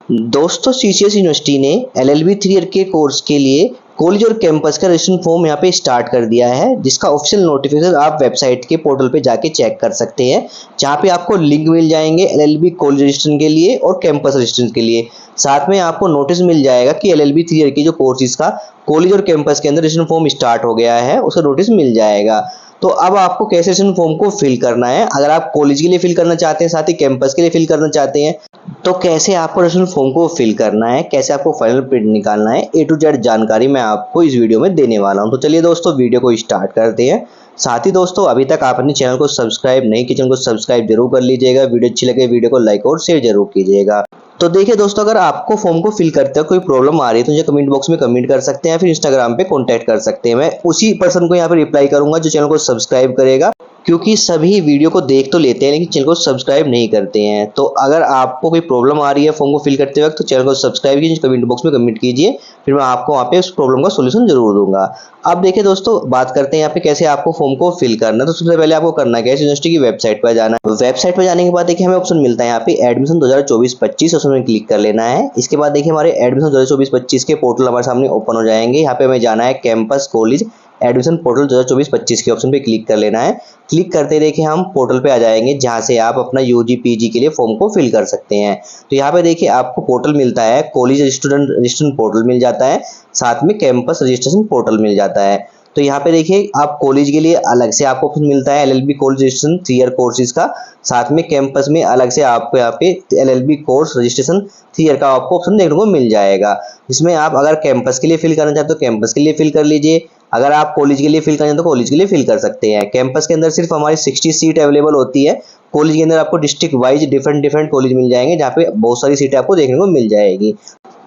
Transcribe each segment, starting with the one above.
दोस्तों CCS university ने LLB 3 year के कोर्स के लिए कॉलेज और कैंपस का रजिस्ट्रेशन फॉर्म यहाँ पे स्टार्ट कर दिया है, जिसका ऑफिशियल नोटिफिकेशन आप वेबसाइट के पोर्टल पे जाके चेक कर सकते हैं, जहाँ पे आपको लिंक मिल जाएंगे एलएलबी कॉलेज रजिस्ट्रेशन के लिए और कैंपस रजिस्ट्रेशन के लिए। साथ में आपको नोटिस मिल जाएगा कि एलएलबी 3 ईयर की जो कोर्सेज का कॉलेज और कैंपस के अंदर रजिस्ट्रेशन फॉर्म स्टार्ट हो गया है, उसका नोटिस मिल जाएगा। तो अब आपको कैसे रजिस्ट्रेशन फॉर्म को फिल करना है, अगर आप कॉलेज के लिए फिल करना चाहते हैं, साथ ही कैंपस के लिए फिल करना चाहते हैं, तो कैसे आपको रजिस्ट्रेशन फॉर्म को फिल करना है, कैसे आपको फाइनल प्रिंट निकालना है, ए टू जेड जानकारी मैं आपको इस वीडियो में देने वाला हूं। तो चलिए दोस्तों वीडियो को स्टार्ट करते हैं। साथ ही दोस्तों अभी तक आप अपने चैनल को सब्सक्राइब नहीं किया, चैनल को सब्सक्राइब जरूर कर लीजिएगा। वीडियो अच्छी लगे वीडियो को लाइक और शेयर जरूर कीजिएगा। तो देखिए दोस्तों, अगर आपको फॉर्म को फिल करते हुए कोई प्रॉब्लम आ रही है तो मुझे कमेंट बॉक्स में कमेंट कर सकते हैं, फिर इंस्टाग्राम पे कांटेक्ट कर सकते हैं। मैं उसी पर्सन को यहाँ पे रिप्लाई करूंगा जो चैनल को सब्सक्राइब करेगा, क्योंकि सभी वीडियो को देख तो लेते हैं लेकिन चैनल को सब्सक्राइब नहीं करते हैं। तो अगर आपको कोई प्रॉब्लम आ रही है फॉर्म को फिल करते वक्त, तो चैनल को सब्सक्राइब कीजिए, कमेंट बॉक्स में कमेंट कीजिए, फिर मैं आपको वहाँ पे उस प्रॉब्लम का सोल्यूशन जरूर दूंगा। अब देखिए दोस्तों, बात करते हैं यहाँ पे कैसे आपको फॉर्म को फिल करना है। तो सबसे पहले आपको करना क्या है, यूनिवर्सिटी की वेबसाइट पर जाना है। वेबसाइट पर जाने के बाद देखिए हमें ऑप्शन मिलता है यहाँ पे एडमिशन 2024-25, उसमें क्लिक कर लेना है। इसके बाद देखिए हमारे एडमिशन 2024-25 के पोर्टल हमारे सामने ओपन हो जाएंगे। यहाँ पे हमें जाना है कैंपस कॉलेज एडमिशन पोर्टल 2024-25 के ऑप्शन पे क्लिक कर लेना है। क्लिक करते देखिए हम पोर्टल पे आ जाएंगे, जहां से आप अपना यूजी पीजी के लिए फॉर्म को फिल कर सकते हैं। तो यहाँ पे देखिए आपको पोर्टल मिलता है, कॉलेज स्टूडेंट रजिस्ट्रेशन पोर्टल मिल जाता है, साथ में कैंपस रजिस्ट्रेशन पोर्टल मिल जाता है। तो यहाँ पे देखिए आप कॉलेज के लिए अलग से आपको ऑप्शन मिलता है LLB college registration 3 year courses का, साथ में कैंपस में अलग से आपको यहाँ पे एलएलबी कोर्स रजिस्ट्रेशन 3 ईयर का आपको ऑप्शन देखने को मिल जाएगा। जिसमें आप अगर कैंपस के लिए फिल करना चाहते हो तो कैंपस के लिए फिल कर लीजिए, अगर आप कॉलेज के लिए फिल करना चाहते हो तो कॉलेज के लिए फिल कर सकते हैं। कैंपस के अंदर सिर्फ हमारी 60 सीट अवेलेबल होती है, कॉलेज के अंदर आपको डिस्ट्रिक्ट वाइज डिफरेंट कॉलेज मिल जाएंगे, जहाँ पे बहुत सारी सीटें आपको देखने को मिल जाएगी।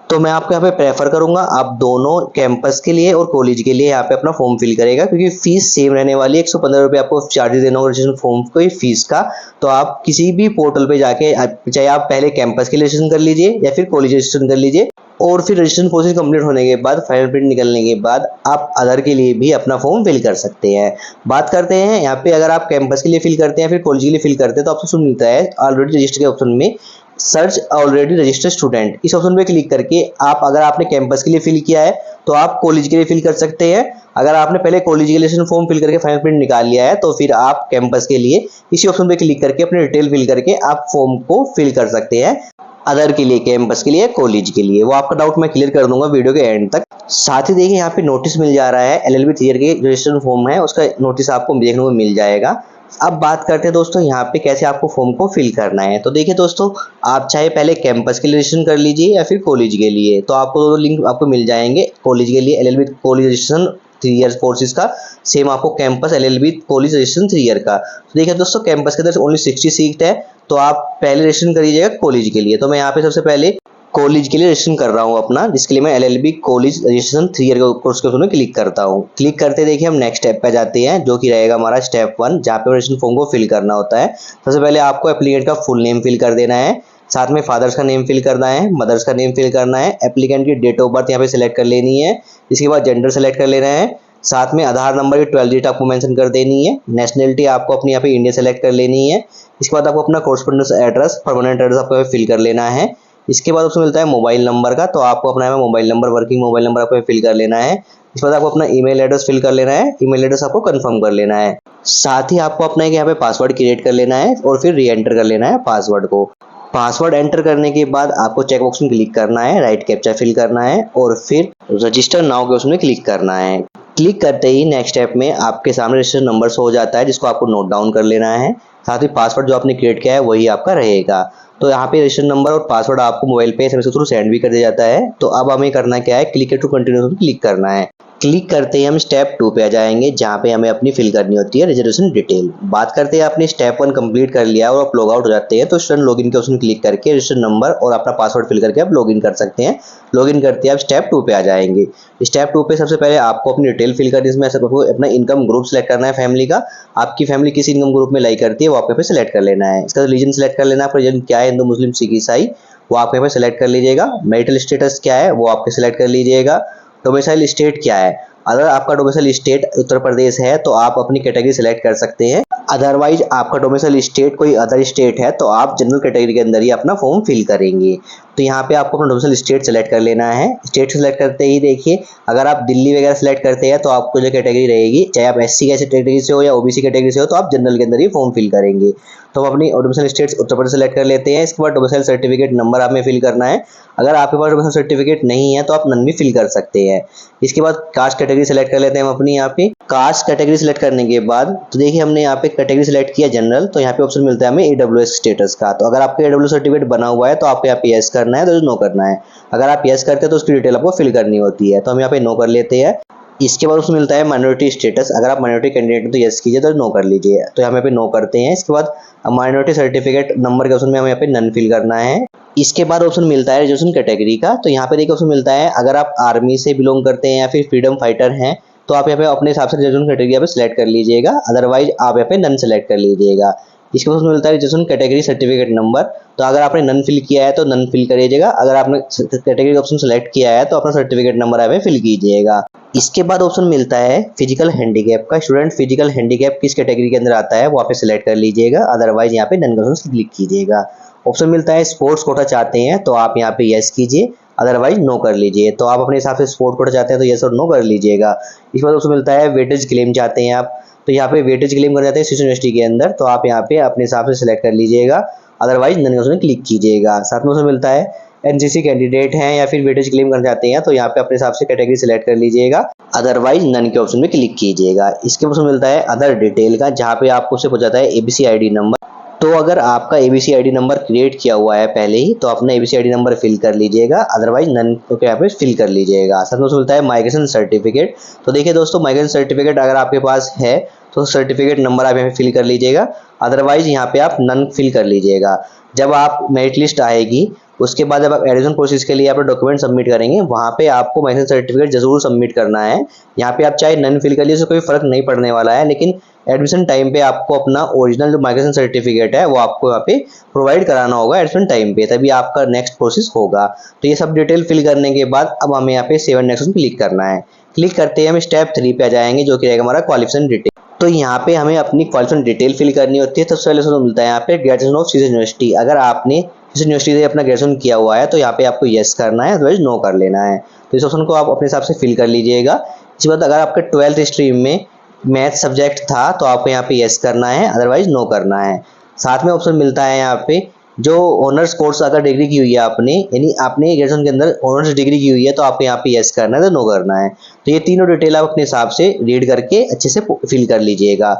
तो मैं आपको यहाँ पे प्रेफर करूंगा आप दोनों कैंपस के लिए और कॉलेज के लिए यहाँ पे अपना फॉर्म फिल करेगा, क्योंकि फीस सेम रहने वाली है। 115 रुपये आपको चार्जेस देना होगा रजिस्ट्रेशन फॉर्म को फीस का। तो आप किसी भी पोर्टल पे जाके, चाहे आप पहले कैंपस के लिए रजिस्ट्रेशन कर लीजिए या फिर कॉलेज रजिस्ट्रेशन कर लीजिए, और फिर रजिस्ट्रेशन प्रोसेस कंप्लीट होने के बाद फाइनल प्रिंट निकलने के बाद आप अदर के लिए भी अपना फॉर्म फिल कर सकते हैं। बात करते हैं यहाँ पे, अगर आप कैंपस के लिए फिल करते हैं फिर कॉलेज के लिए फिल करते हैं तो ऑप्शन मिलता है ऑलरेडी रजिस्टर के ऑप्शन में, सर्च ऑलरेडी रजिस्टर्ड स्टूडेंट। इस ऑप्शन पे क्लिक करके आप, अगर आपने कैंपस के लिए फिल किया है तो आप कॉलेज के लिए फिल कर सकते हैं। अगर आपने पहले कॉलेज के लिए फॉर्म फिल करके फाइनल प्रिंट निकाल लिया है तो फिर आप कैंपस के लिए इसी ऑप्शन पे क्लिक करके अपनी डिटेल फिल करके आप फॉर्म को फिल कर सकते हैं, अदर के लिए, कैंपस के लिए, कॉलेज के लिए। वो आपका डाउट मैं क्लियर कर दूंगा वीडियो के एंड तक। साथ ही देखिए यहाँ पे नोटिस मिल जा रहा है एलएलबी 3 ईयर के रजिस्ट्रेशन फॉर्म है, उसका नोटिस आपको देखने को मिल जाएगा। अब बात करते हैं दोस्तों यहाँ पे कैसे आपको फॉर्म को फिल करना है। तो देखिए दोस्तों, आप चाहे पहले कैंपस के लिए रजिस्ट्रेशन कर लीजिए या फिर कॉलेज के लिए, तो आपको दोनों लिंक आपको मिल जाएंगे। कॉलेज के लिए LLB college registration 3 year courses का, सेम आपको campus LLB college registration 3 year का। तो देखिए दोस्तों, कैंपस के अंदर ओनली 60 सीट है, तो आप पहले रजिस्ट्रेशन करिएगा कॉलेज के लिए। तो मैं यहाँ पे सबसे पहले कॉलेज के लिए रजिस्ट्रेशन कर रहा हूँ अपना, जिसके लिए मैं LLB college registration 3 year course के ऑप्शन में क्लिक करता हूँ। क्लिक करते देखिए हम नेक्स्ट स्टेप पे जाते हैं, जो कि रहेगा हमारा स्टेप 1, जहाँ पे रजिस्ट्रेशन फॉर्म को फिल करना होता है। सबसे पहले आपको एप्लीकेंट का फुल नेम फिल कर देना है, साथ में फादर्स का नेम फिल करना है, मदर्स का नेम फिल करना है, एप्लीकेंट की डेट ऑफ बर्थ यहाँ पे सिलेक्ट कर लेनी है, इसके बाद जेंडर सेलेक्ट कर लेना है, साथ में आधार नंबर की 12 डिजिट आपको मेंशन कर देनी है, नेशनलिटी आपको अपनी यहाँ पे इंडिया सेलेक्ट कर लेनी है। इसके बाद आपको अपना कोरस्पोंडेंस एड्रेस, परमानेंट एड्रेस आपको फिल कर लेना है। इसके बाद उसमें मिलता है मोबाइल नंबर का, तो आपको अपना mobile number, working mobile number आपको फिल कर लेना है। इसके बाद आपको अपना ईमेल एड्रेस फिल कर लेना है, ईमेल एड्रेस आपको कंफर्म कर लेना है। साथ ही आपको अपना यहाँ पे पासवर्ड क्रिएट कर लेना है और फिर री एंटर कर लेना है पासवर्ड को। पासवर्ड एंटर करने के बाद आपको चेक बॉक्स में क्लिक करना है, राइट कैप्चा फिल करना है और फिर रजिस्टर नाउ के उसमें क्लिक करना है। क्लिक करते ही नेक्स्ट स्टेप में आपके सामने रजिस्टर नंबर हो जाता है, जिसको आपको नोट डाउन कर लेना है। साथ ही पासवर्ड जो आपने क्रिएट किया है वही आपका रहेगा। तो यहाँ पे रजिस्टर नंबर और पासवर्ड आपको मोबाइल पे एसएमएस के थ्रू सेंड भी कर दिया जाता है। तो अब हमें करना क्या है, क्लिक टू कंटिन्यू क्लिक करना है। क्लिक करते ही हम स्टेप 2 पे आ जाएंगे, जहाँ पे हमें अपनी फिल करनी होती है रिजर्वेशन डिटेल। बात करते हैं आपने स्टेप 1 कंप्लीट कर लिया और आप लॉग आउट हो जाते हैं, तो स्टूडेंट लॉगिन के ऑप्शन क्लिक करके रजिस्टर नंबर और अपना पासवर्ड फिल करके आप लॉगिन कर सकते हैं। लॉगिन करते ही आप स्टेप 2 पे आ जाएंगे। स्टेप 2 पे सबसे पहले आपको अपनी डिटेल फिल करनी है, इसमें आपको अपना इनकम ग्रुप सेलेक्ट करना है फैमिली का। आपकी फैमिली किस इनकम ग्रुप में लाई करती है वो आपको पे सेलेक्ट कर लेना है। इसका रिलीजन सेलेक्ट कर लेना है, आपका रिलीजन क्या है, हिंदू मुस्लिम सिख ईसाई, वो आप यहाँ पे सेलेक्ट कर लीजिएगा। मैरिटल स्टेटस क्या है वो आपके सेलेक्ट कर लीजिएगा। डोमिसाइल स्टेट क्या है, अगर आपका डोमिसाइल स्टेट उत्तर प्रदेश है तो आप अपनी कैटेगरी सेलेक्ट कर सकते हैं, अदरवाइज आपका डोमिसाइल स्टेट कोई अदर स्टेट है तो आप जनरल कैटेगरी के अंदर ही अपना फॉर्म फिल करेंगे। तो यहाँ पे आपको अपना डोमिसाइल स्टेट सेलेक्ट कर लेना है। स्टेट सेलेक्ट करते ही देखिए अगर आप दिल्ली वगैरह सेलेक्ट करते हैं तो आपको जो कैटेगरी रहेगी, चाहे आप एससी कैटेगरी से हो या ओबीसी कैटेगरी से हो, तो आप जनरल के अंदर ही फॉर्म फिल करेंगे। तो हम अपनी domicile state Uttar Pradesh select कर लेते हैं। इसके बाद डोमिसाइल सर्टिफिकेट नंबर हमें फिल करना है। अगर आपके पास डोमिसाइल सर्टिफिकेट नहीं है तो आप नन भी फिल कर सकते हैं। इसके बाद कास्ट कैटेगरी सेलेक्ट कर लेते हैं हम अपनी। यहाँ पे कास्ट कैटेगरी सेलेक्ट करने के बाद तो देखिए हमने यहाँ पे कैटेगरी सेलेक्ट किया जनरल, तो यहाँ पे ऑप्शन मिलता है हमें AWS स्टेटस का। तो अगर आपका AWS सर्टिफिकेट बना हुआ है तो आपको यहाँ पे यस करना है, तो नो करना है। अगर आप यस करते हैं तो उसकी डिटेल आपको फिल करनी होती है, तो हम यहाँ पे नो कर लेते हैं। इसके बाद उसमें मिलता है माइनॉरिटी स्टेटस। अगर आप माइनॉरिटी कैंडिडेट हैं तो यस कीजिए, तो नो कर लीजिए, तो यहाँ पे नो करते हैं। इसके बाद माइनॉरिटी सर्टिफिकेट नंबर के ऑप्शन में हमें यहाँ पे नन फिल करना है। इसके बाद ऑप्शन मिलता है रिजर्वेशन कैटेगरी का। तो यहाँ पे देखिए ऑप्शन मिलता है अगर आप आर्मी से बिलोंग करते हैं या फिर फ्रीडम फाइटर हैं तो आप यहाँ पे अपने हिसाब से रिजर्वेशन कैटेगरी यहाँ पे सिलेक्ट कर लीजिएगा, अदरवाइज आप यहाँ पे नन सेलेक्ट कर लीजिएगा। इसके बाद मिलता है रिजर्वेशन कैटेगरी सर्टिफिकेट नंबर। तो अगर आपने नन फिल किया है तो नन फिल करिएगा, अगर आपने कैटेगरी ऑप्शन सेलेक्ट किया है तो अपना सर्टिफिकेट नंबर यहाँ पे फिल कीजिएगा। इसके बाद ऑप्शन मिलता है फिजिकल हैंडीकैप का। स्टूडेंट फिजिकल हैंडीकैप किस कैटेगरी के अंदर आता है वो आप सिलेक्ट कर लीजिएगा, अदरवाइज यहाँ पे नन का ऑप्शन क्लिक कीजिएगा। ऑप्शन मिलता है स्पोर्ट्स कोटा चाहते हैं तो आप यहाँ पे यस कीजिए, अदरवाइज नो कर लीजिए। तो आप अपने हिसाब से स्पोर्ट कोटा चाहते हैं तो यस और नो कर लीजिएगा। इसके बाद ऑप्शन मिलता है वेटेज क्लेम चाहते हैं आप, तो यहाँ पे वेटेज क्लेम कर जाते हैं सिटी यूनिवर्सिटी के अंदर, तो आप यहाँ पे अपने हिसाब से सिलेक्ट कर लीजिएगा, अदरवाइज नन का ऑप्शन क्लिक कीजिएगा। साथ में ऑप्शन मिलता है एनसीसी कैंडिडेट हैं या फिर वेटेज क्लेम करना चाहते हैं तो यहाँ पे अपने हिसाब से कैटेगरी सिलेक्ट कर लीजिएगा, अदरवाइज नन के ऑप्शन में क्लिक कीजिएगा। इसके ऑप्शन मिलता है अदर डिटेल का, जहाँ पे आपको उससे पूछा जाता है एबीसी आईडी नंबर। तो अगर आपका एबीसी आईडी नंबर क्रिएट किया हुआ है पहले ही तो अपना एबीसी आईडी नंबर फिल कर लीजिएगा, अदरवाइज नन को यहाँ पे फिल कर लीजिएगा। साथ में उसमें मिलता है माइग्रेशन सर्टिफिकेट। तो देखिए दोस्तों माइग्रेशन सर्टिफिकेट अगर आपके पास है तो सर्टिफिकेट नंबर आप यहाँ पे फिल कर लीजिएगा, अदरवाइज यहाँ पे आप नन फिल कर लीजिएगा। जब आप मेरिट लिस्ट आएगी उसके बाद जब आप एडमिशन प्रोसेस के लिए अपना डॉक्यूमेंट सबमिट करेंगे वहाँ पे आपको माइग्रेशन सर्टिफिकेट जरूर सबमिट करना है। यहाँ पे आप चाहे नन फिल कर लीजिए, कोई फर्क नहीं पड़ने वाला है, लेकिन एडमिशन टाइम पे आपको अपना ओरिजिनल जो माइग्रेशन सर्टिफिकेट है वो आपको यहाँ पे प्रोवाइड कराना होगा एडमिशन टाइम पे, तभी आपका नेक्स्ट प्रोसेस होगा। तो ये सब डिटेल फिल करने के बाद अब हमें यहाँ पे सेव नेक्स्ट क्लिक करना है। क्लिक करते ही हम स्टेप 3 पे आ जाएंगे जो कि रहेगा हमारा क्वालिफिकेशन डिटेल। तो यहाँ पे हमें अपनी क्वालिफिकेशन डिटेल फिल करनी होती है। सबसे पहले तो मिलता है यहाँ पे ग्रेजुएशन ऑफ सीजन यूनिवर्सिटी। अगर आपने किसी यूनिवर्सिटी से अपना ग्रेजुएशन किया हुआ है तो यहाँ पे आपको यस करना है, अदरवाइज नो कर लेना है। तो इस ऑप्शन को आप अपने हिसाब से फिल कर लीजिएगा। इसके बाद अगर आपके 12th स्ट्रीम में मैथ सब्जेक्ट था तो आपको यहाँ पे यस करना है, अदरवाइज नो करना है। साथ में ऑप्शन मिलता है यहाँ पे जो ऑनर्स कोर्स अगर डिग्री की हुई है आपने, यानी आपने ग्रेजुएशन के अंदर ऑनर्स डिग्री की हुई है तो आपको यहाँ पे यस करना है, तो नो करना है। तो ये तीनों डिटेल आप अपने हिसाब से रीड करके अच्छे से फिल कर लीजिएगा।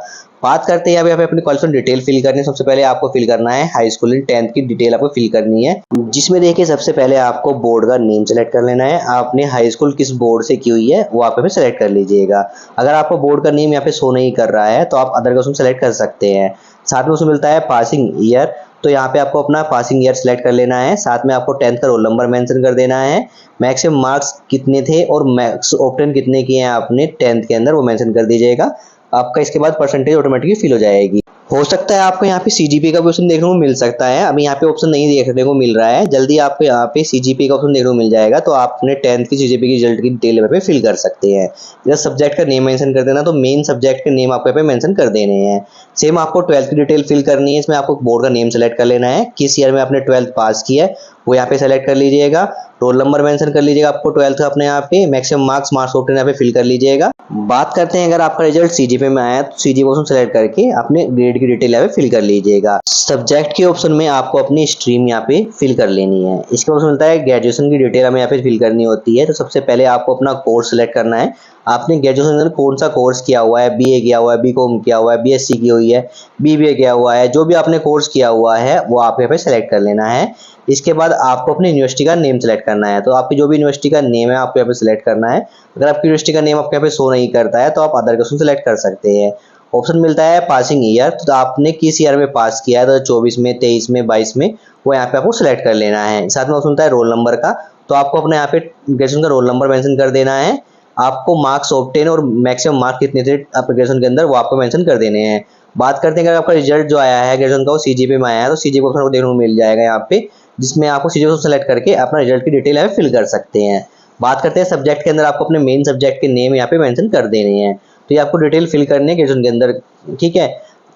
बात करते हैं यहाँ पे अपनी क्वालिफिकेशन डिटेल फिल करनी है। सबसे पहले आपको फिल करना है हाई स्कूल एंड 10th की डिटेल आपको फिल करनी है, जिसमें देखिए सबसे पहले आपको बोर्ड का नेम सेलेक्ट कर लेना है। आपने हाई स्कूल किस बोर्ड से की हुई है वो आप यहाँ पे सेलेक्ट कर लीजिएगा। अगर आपको बोर्ड का नेम यहाँ पे शो नहीं कर रहा है तो आप अदर का ऑप्शन सेलेक्ट कर सकते हैं। साथ में उसमें मिलता है पासिंग ईयर। तो यहाँ पे आपको अपना पासिंग ईयर सेलेक्ट कर लेना है। साथ में आपको 10th का रोल नंबर मेंशन कर देना है, मैक्सिमम मार्क्स कितने थे और मैक्स ऑप्टेन कितने किए हैं आपने 10th के अंदर वो मेंशन कर दीजिएगा। आपका इसके बाद परसेंटेज ऑटोमेटिकली फिल हो जाएगी। हो सकता है आपको यहाँ पे सीजीपी का भी ऑप्शन देखने को मिल सकता है, अभी यहाँ पे ऑप्शन नहीं देखने को मिल रहा है, जल्दी आपको यहाँ पे सीजीपी का ऑप्शन देखने को मिल जाएगा। तो आप अपने 10th की सीजीपी की रिजल्ट की डिटेल पे फिल कर सकते हैं। जब सब्जेक्ट का नेम मेंशन कर देना तो मेन सब्जेक्ट के नेम आपको यहाँ पे मेंशन कर देने हैं। सेम आपको 12th की डिटेल फिल करनी है। इसमें आपको बोर्ड का नेम सेलेक्ट कर लेना है, किस ईयर में आपने 12th पास किया है वो यहाँ पे सेलेक्ट कर लीजिएगा। रोल नंबर मेंशन कर लीजिएगा आपको 12th का अपने यहाँ पे, मैक्सिमम मार्क्स ऑप्टेन यहाँ पे फिल कर लीजिएगा। बात करते हैं अगर आपका रिजल्ट सीजीपी में आया तो सीजीपी ऑप्शन सेलेक्ट करके अपने ग्रेड की डिटेल यहाँ पे फिल कर लीजिएगा। सब्जेक्ट के ऑप्शन में आपको अपनी स्ट्रीम यहाँ पे फिल कर लेनी है। इसके ऑप्शन मिलता है ग्रेजुएशन की डिटेल हमें यहाँ पे फिल करनी होती है। तो सबसे पहले आपको अपना कोर्स सेलेक्ट करना है। आपने ग्रेजुएशन के अंदर कौन सा कोर्स किया हुआ है, बीए किया हुआ है, बीकॉम किया हुआ है, बीएससी की हुई है, बीबीए किया हुआ है, जो भी आपने कोर्स किया हुआ है वो आप यहाँ पे सेलेक्ट कर लेना है। इसके बाद आपको अपनी यूनिवर्सिटी का नेम सेलेक्ट करना है। तो आपकी जो भी यूनिवर्सिटी का नेम है आपको यहाँ पे सिलेक्ट करना है। अगर आपकी यूनिवर्सिटी का नेम आपके यहाँ पे शो नहीं करता है तो आप अदर का ऑप्शन सेलेक्ट कर सकते हैं। ऑप्शन मिलता है पासिंग ईयर। तो आपने किस ईयर में पास किया है, तो 24 में, 23 में, 22 में, वो यहाँ पे आपको सिलेक्ट कर लेना है। साथ में ऑप्शन मिलता है रोल नंबर का। तो आपको अपने यहाँ पे ग्रेजुएशन का रोल नंबर मेंशन कर देना है। आपको मार्क्स ऑब्टेन और मैक्सिमम मार्क्स कितने थे आपके ग्रेजुएशन के अंदर वो आपको मेंशन कर देने हैं। बात करते हैं अगर आपका रिजल्ट जो आया है ग्रेजुएशन का वो सीजीपी में आया है तो सीजीपी ऑप्शन को देखने को मिल जाएगा यहाँ पे, जिसमें आपको सीजीपी ऑप्शन सेलेक्ट करके अपना रिजल्ट की डिटेल यहाँ पे फिल कर सकते हैं। बात करते हैं सब्जेक्ट के अंदर आपको अपने मेन सब्जेक्ट के नेम यहाँ पे मेंशन कर देने हैं। तो ये आपको डिटेल फिल करनी है ग्रेजुएशन के अंदर, ठीक है।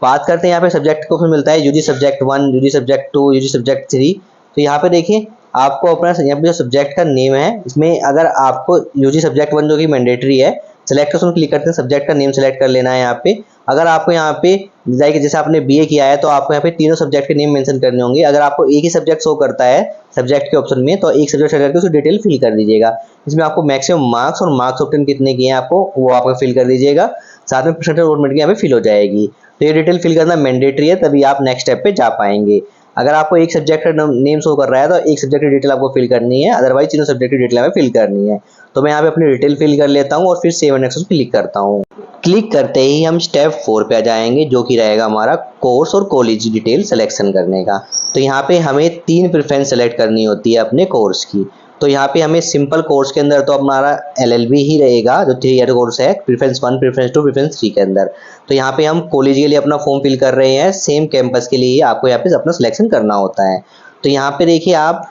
बात करते हैं यहाँ पे सब्जेक्ट को ऑप्शन मिलता है UG subject 1, UG subject 2, UG subject 3। तो यहाँ पे देखिए आपको अपना यहाँ पे जो सब्जेक्ट का नेम है, इसमें अगर आपको यूजी सब्जेक्ट 1 जो कि मैंडेटरी है, सेलेक्ट ऑप्शन क्लिक करते हैं, सब्जेक्ट का नेम सेलेक्ट कर लेना है यहाँ पे। अगर आपको यहाँ पे लाइक जैसे आपने बीए किया है तो आपको यहाँ पे तीनों सब्जेक्ट के नेम मेंशन करने होंगे। अगर आपको एक ही सब्जेक्ट शो करता है सब्जेक्ट के ऑप्शन में, तो एक सब्जेक्ट सेलेक्ट करके उसकी डिटेल फिल कर दीजिएगा। इसमें आपको मैक्सिमम मार्क्स और मार्क्स ऑप्शन कितने किए हैं आपको वो आपको फिल कर दीजिएगा। साथ में परसेंटेज ऑटोमेटिक यहाँ पे फिल हो जाएगी। तो ये डिटेल फिल करना मैंडेटरी है, तभी आप नेक्स्ट स्टेप पे जा पाएंगे। अगर आपको एक सब्जेक्ट का नेम शो कर रहा है तो एक सब्जेक्ट की डिटेल आपको फिल करनी है, अदरवाइज तीनों सब्जेक्ट की डिटेल हमें फिल करनी है। तो मैं यहाँ पे अपनी डिटेल फिल कर लेता हूँ और फिर सेव एंड नेक्स्ट क्लिक करता हूँ। क्लिक करते ही हम स्टेप 4 पे आ जाएंगे, जो कि रहेगा हमारा कोर्स और कॉलेज डिटेल सिलेक्शन करने का। तो यहाँ पे हमें 3 प्रेफरेंस सेलेक्ट करनी होती है अपने कोर्स की। तो यहाँ पे हमें सिंपल कोर्स के अंदर तो हमारा एलएलबी ही रहेगा, जो 3 ईयर कोर्स है, प्रेफरेंस 1, प्रेफरेंस 2, प्रेफरेंस 3 के अंदर। तो यहाँ पे हम कॉलेज के लिए अपना फॉर्म फिल कर रहे हैं, सेम कैंपस के लिए ही आपको यहाँ पे अपना सिलेक्शन करना होता है। तो यहाँ पे देखिए आप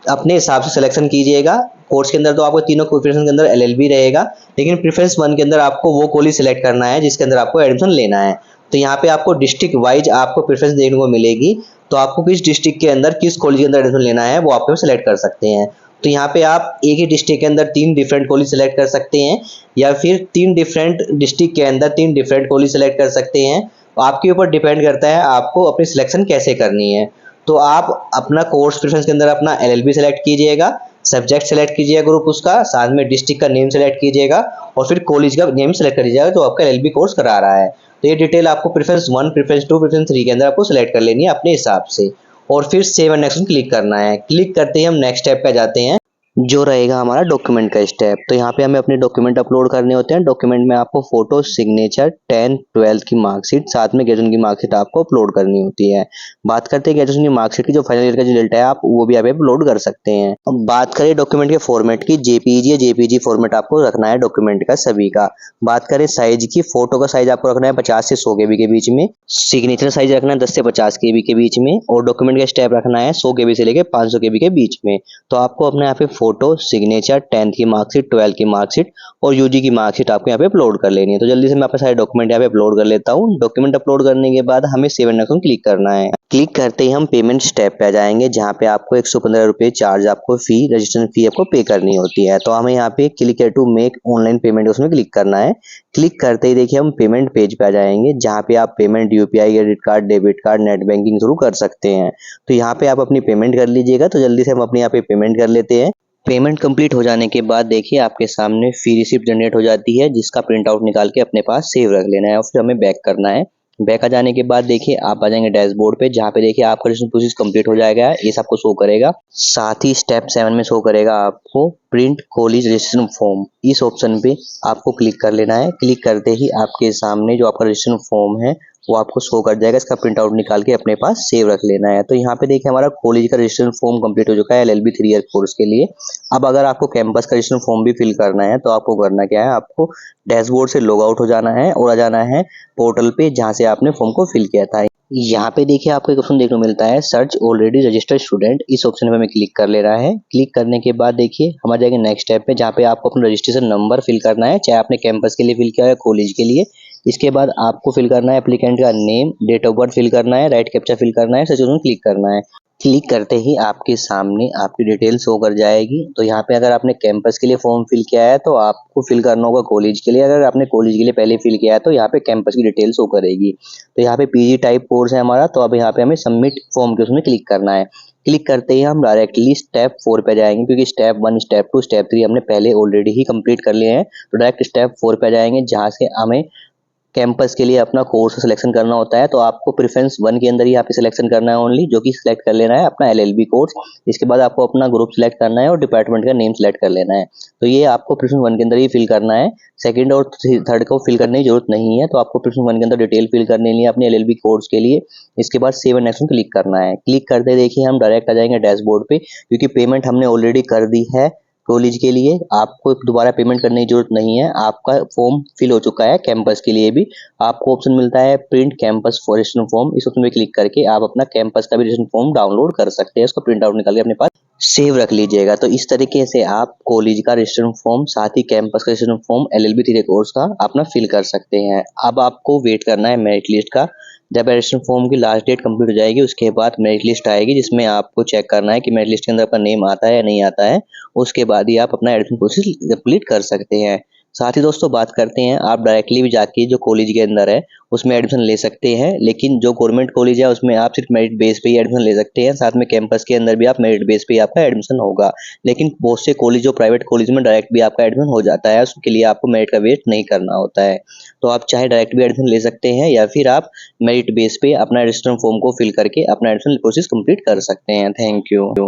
अपने हिसाब से सिलेक्शन कीजिएगा। कोर्स के अंदर तो आपको तीनों प्रेफरेंस के अंदर एलएलबी रहेगा, लेकिन प्रेफरेंस 1 के अंदर आपको वो कॉलेज सेलेक्ट करना है जिसके अंदर आपको एडमिशन लेना है। तो यहाँ पे आपको डिस्ट्रिक्ट वाइज आपको प्रेफरेंस देखने को मिलेगी। तो आपको किस डिस्ट्रिक्ट के अंदर किस कॉलेज के अंदर एडमिशन लेना है वो आप सेलेक्ट कर सकते हैं। तो यहाँ पे आप एक ही डिस्ट्रिक्ट के अंदर 3 डिफरेंट कॉलेज सेलेक्ट कर सकते हैं, या फिर 3 डिफरेंट डिस्ट्रिक्ट के अंदर 3 डिफरेंट कॉलेज सेलेक्ट कर सकते हैं। आपके ऊपर डिपेंड करता है आपको अपनी सिलेक्शन कैसे करनी है। तो आप अपना कोर्स प्रेफरेंस के अंदर अपना एलएलबी सेलेक्ट कीजिएगा, सब्जेक्ट सेलेक्ट कीजिएगा ग्रुप उसका, साथ में डिस्ट्रिक्ट का नेम सेलेक्ट कीजिएगा और फिर कॉलेज का नेम सेलेक्ट कर लीजिएगा जो आपका एलएलबी कोर्स करा रहा है। तो ये डिटेल आपको प्रेफरेंस 1, प्रेफरेंस 2, प्रेफरेंस 3 के अंदर आपको सेलेक्ट कर लेनी है अपने हिसाब से, और फिर सेव एंड नेक्स्ट क्लिक करना है। क्लिक करते ही हम नेक्स्ट स्टेप पे जाते हैं, जो रहेगा हमारा डॉक्यूमेंट का स्टेप। तो यहाँ पे हमें अपने डॉक्यूमेंट अपलोड करने होते हैं। डॉक्यूमेंट में आपको फोटो, सिग्नेचर, 10th 12th की मार्कशीट, साथ में ग्रेजुएशन की मार्कशीट आपको अपलोड करनी होती है। बात करते हैं ग्रेजुएशन की मार्कशीट की, जो फाइनल ईयर का रिजल्ट है आप वो भी यहाँ पे अपलोड कर सकते हैं। अब बात करें डॉक्यूमेंट के फॉर्मेट की, जेपीजी या जेपीजी फॉर्मेट आपको रखना है डॉक्यूमेंट का सभी का। बात करें साइज की, फोटो का साइज आपको रखना है 50 से 100 केबी के बीच में, सिग्नेचर साइज रखना है 10 से 50 केबी के बीच में, और डॉक्यूमेंट का स्टेप रखना है 100 केबी से लेकर 500 केबी के बीच में। तो आपको अपने यहाँ पे फोटो, सिग्नेचर, 10th की मार्कशीट, 12th की मार्कशीट और यूजी की मार्कशीट आपको यहाँ पे अपलोड कर लेनी है। तो जल्दी से मैं अपने सारे डॉक्यूमेंट यहाँ पे अपलोड कर लेता हूँ। डॉक्यूमेंट अपलोड करने के बाद हमें सेव एंड नेक्स्ट क्लिक करना है। क्लिक करते ही हम पेमेंट स्टेप पे आ जाएंगे, जहाँ पे आपको 115 रुपये चार्ज आपको फी, रजिस्ट्रेशन फी आपको पे करनी होती है। तो हमें यहाँ पे क्लिक है टू मेक ऑनलाइन पेमेंट, उसमें क्लिक करना है। क्लिक करते ही देखिए हम पेमेंट पेज पे आ जाएंगे, जहाँ पे आप payment UPI, credit card, debit card, net banking शुरू कर सकते हैं। तो यहाँ पे आप अपनी पेमेंट कर लीजिएगा। तो जल्दी से हम अपने यहाँ पे पेमेंट कर लेते हैं। पेमेंट कंप्लीट हो जाने के बाद देखिए आपके सामने फी रिसिप्ट जनरेट हो जाती है, जिसका प्रिंट आउट निकाल के अपने पास सेव रख लेना है और फिर हमें बैक करना है। बैक आ जाने के बाद देखिए आप आ जाएंगे डैशबोर्ड पे, जहाँ पे देखिए आपका रजिस्ट्रेशन प्रोसेस कंप्लीट हो जाएगा, ये आपको शो करेगा। साथ ही स्टेप 7 में शो करेगा आपको प्रिंट कॉलेज रजिस्ट्रेशन फॉर्म। इस ऑप्शन पे आपको क्लिक कर लेना है। क्लिक करते ही आपके सामने जो आपका रजिस्ट्रेशन फॉर्म है वो आपको शो कर जाएगा। इसका प्रिंट आउट निकाल के अपने पास सेव रख लेना है। तो यहाँ पे देखिए हमारा कॉलेज का रजिस्ट्रेशन फॉर्म कंप्लीट हो चुका है एलएलबी 3 ईयर कोर्स के लिए। अब अगर आपको कैंपस का रजिस्ट्रेशन फॉर्म भी फिल करना है तो आपको करना क्या है, आपको डैशबोर्ड से लॉग आउट हो जाना है और आ जाना है पोर्टल पे, जहाँ से आपने फॉर्म को फिल किया था। यहाँ पे देखिए आपको एक ऑप्शन देखने को मिलता है, सर्च ऑलरेडी रजिस्टर्ड स्टूडेंट। इस ऑप्शन पे हमें क्लिक कर लेना है। क्लिक करने के बाद देखिए हम आ जाएंगे नेक्स्ट स्टेप पे, जहाँ पे आपको अपना रजिस्ट्रेशन नंबर फिल करना है, चाहे आपने कैंपस के लिए फिल किया है कॉलेज के लिए। इसके बाद आपको फिल करना है एप्लीकेंट का name, date of birth fill करना है, राइट कैप्चा फिल करना है, सच क्लिक करना है। क्लिक करते ही आपके सामने आपकी डिटेल शो कर जाएगी। तो यहाँ पे अगर आपने कैंपस के लिए फॉर्म फिल किया है तो आपको फिल करना होगा कॉलेज के लिए। अगर आपने कॉलेज के लिए पहले फिल किया है तो यहाँ पे कैंपस की डिटेल शो करेगी। तो यहाँ पे पीजी टाइप कोर्स है हमारा, तो अब यहाँ पे हमें सबमिट फॉर्म के उसमें क्लिक करना है। क्लिक करते ही हम डायरेक्टली स्टेप 4 पे जाएंगे, क्योंकि स्टेप 1, स्टेप 2, स्टेप 3 हमने पहले ऑलरेडी ही कंप्लीट कर लिए हैं। तो डायरेक्ट स्टेप 4 पे जाएंगे, जहाँ से हमें कैंपस के लिए अपना कोर्स सिलेक्शन करना होता है। तो आपको प्रेफरेंस 1 के अंदर ही यहाँ पे सिलेक्शन करना है ओनली, जो कि सिलेक्ट कर लेना है अपना एलएलबी कोर्स। इसके बाद आपको अपना ग्रुप सिलेक्ट करना है और डिपार्टमेंट का नेम सिलेक्ट कर लेना है। तो ये आपको प्रेफरेंस 1 के अंदर ही फिल करना है, सेकंड और थर्ड को फिल करने की जरूरत नहीं है। तो आपको प्रेफरेंस 1 के अंदर डिटेल फिल करने लिए अपने एलएलबी कोर्स के लिए। इसके बाद सेव एंड नेक्स्ट में क्लिक करना है। क्लिक करते देखिए हम डायरेक्ट आ जाएंगे डैशबोर्ड पे, क्योंकि पेमेंट हमने ऑलरेडी कर दी है कॉलेज के लिए। आपको दोबारा पेमेंट करने की जरूरत नहीं है, आपका फॉर्म फिल हो चुका है। कैंपस के लिए भी आपको ऑप्शन मिलता है print campus for registration form. इस ऑप्शन पे क्लिक करके आप अपना कैंपस का भी रजिस्ट्रेशन फॉर्म डाउनलोड कर सकते हैं। उसका प्रिंट आउट निकाल के अपने पास सेव रख लीजिएगा। तो इस तरीके से आप कॉलेज का रजिस्ट्रेशन फॉर्म, साथ ही कैंपस का रजिस्ट्रेशन फॉर्म एलएलबी 3 कोर्स का अपना फिल कर सकते हैं। अब आपको वेट करना है मेरिट लिस्ट का, जब एडमिशन फॉर्म की लास्ट डेट कंप्लीट हो जाएगी उसके बाद मेरिट लिस्ट आएगी, जिसमें आपको चेक करना है कि मेरिट लिस्ट के अंदर आपका नेम आता है या नहीं आता है। उसके बाद ही आप अपना एडमिशन प्रोसेस कंप्लीट कर सकते हैं। साथ ही दोस्तों बात करते हैं, आप डायरेक्टली भी जाके जो कॉलेज के अंदर है उसमें एडमिशन ले सकते हैं, लेकिन जो गवर्नमेंट कॉलेज है उसमें आप सिर्फ मेरिट बेस पे ही एडमिशन ले सकते हैं। साथ में कैंपस के अंदर भी आप मेरिट बेस पे ही आपका एडमिशन होगा। लेकिन बहुत से कॉलेज जो प्राइवेट कॉलेज में डायरेक्ट भी आपका एडमिशन हो जाता है, उसके लिए आपको मेरिट का वेट नहीं करना होता है। तो आप चाहे डायरेक्ट भी एडमिशन ले सकते हैं या फिर आप मेरिट बेस पे अपना रजिस्ट्रेशन फॉर्म को फिल करके अपना एडमिशन प्रोसेस कंप्लीट कर सकते हैं। Thank you.